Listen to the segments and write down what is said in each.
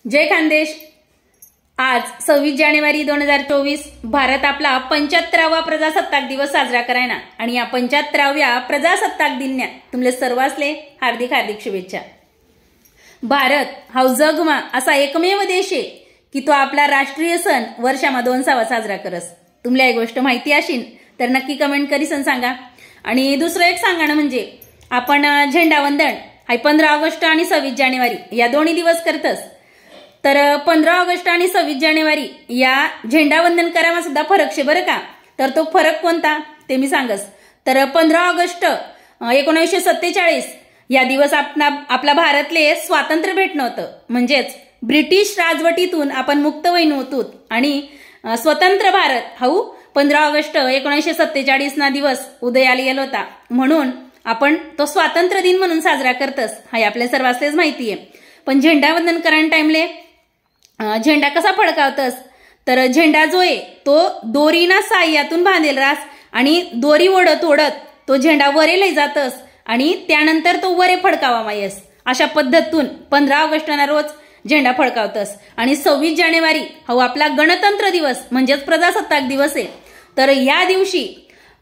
जय खानदेश। आज 26 जानेवारी 2024 भारत आपला 75वा प्रजासत्ताक दिवस साजरा करायना आणि या 75व्या प्रजासत्ताक दिन्या तुमले सर्वांसले हार्दिक हार्दिक शुभेच्छा। भारत हा जगमा असा एकमेव देश आहे की तो आपला राष्ट्रीय सण वर्षामा 2 साजरा करस। तुमले ही गोष्ट माहिती असेल तर नक्की कमेंट करीसन सांगा। आणि दुसरं एक सांगणं म्हणजे आपण झेंडावंदन हा 15 ऑगस्ट आणि 26 जानेवारी या दोन्ही दिवस करतस। तर 15 ऑगस्ट आणि 26 जानेवारी या झेंडावंदन करामा सुद्धा फरक शे बरं का। तर तो फरक कोणता ते मी सांगस। तर 15 ऑगस्ट 1947 या दिवस आपला भारतले स्वातंत्र्य भेटणं होतं, म्हणजेच ब्रिटिश राजवटीतून आपण मुक्त होईन होतो आणि स्वतंत्र भारत हा 15 ऑगस्ट 1947 ना दिवस उदयाला येलो होता, म्हणून आपण तो स्वातंत्र्य दिन म्हणून साजरा करतस। हा आपल्या सर्वांसलेच माहिती आहे। पण झेंडावंदन करण टाइमले झेंडा कसा फडकावतस तर झेंडा जो आहे तो दोरीना साह्यातून बांधेल रास आणि दोरी ओढत ओढत तो झेंडा वरे लई जातस आणि त्यानंतर तो वरे फडकावा मायस। अशा पद्धतीतून 15 ऑगस्टना रोज झेंडा फडकावतस। आणि 26 जानेवारी हा आपला गणतंत्र दिवस म्हणजेच प्रजासत्ताक दिवस आहे। तर या दिवशी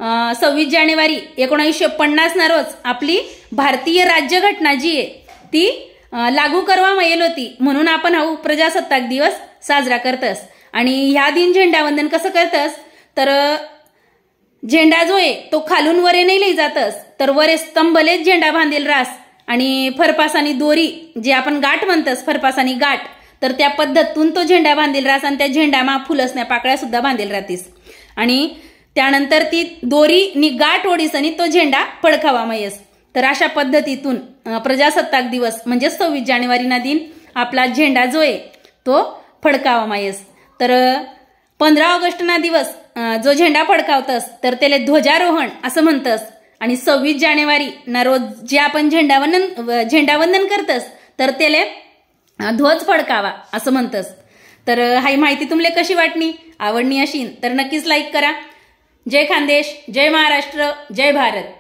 26 जानेवारी 1950 ना रोज आपली भारतीय राज्यघटना जी आहे ती लागू करवा येईल होती, म्हणून आपण हा प्रजासत्ताक दिवस साजरा करतस। आणि ह्या दिन झेंडावंदन कसं करतस तर झेंडा जो आहे तो खालून वरे नाही लई जातस, तर वरे स्तंभलेच झेंडा बांधेल रास आणि फरपासानी दोरी जे आपण गाठ म्हणतस फरपासानी गाठ, तर त्या पद्धतीतून तो झेंडा बांधेल रास आणि त्या झेंडामा फुलसण्या पाकळ्या सुद्धा बांधेल राहतीस। आणि त्यानंतर ती दोरी नि गाठ ओढीस आणि तो झेंडा फडकावा मयस। तर अशा पद्धतीतून प्रजासत्ताक दिवस म्हणजे 26 जानेवारी ना दिन आपला झेंडा जो आहे तो फडकावा मायस। तर 15 ऑगस्ट ना दिवस जो झेंडा फडकावतस तर त्याला ध्वजारोहण असं म्हणतस। आणि 26 जानेवारी ना रोज जे आपण झेंडावंदन करतस तर त्याला ध्वज फडकावा असं म्हणतस। तर हाई माहिती तुमले कशी वाटणी, आवडणी अशीन तर नक्कीच लाईक करा। जय खानदेश, जय महाराष्ट्र, जय भारत।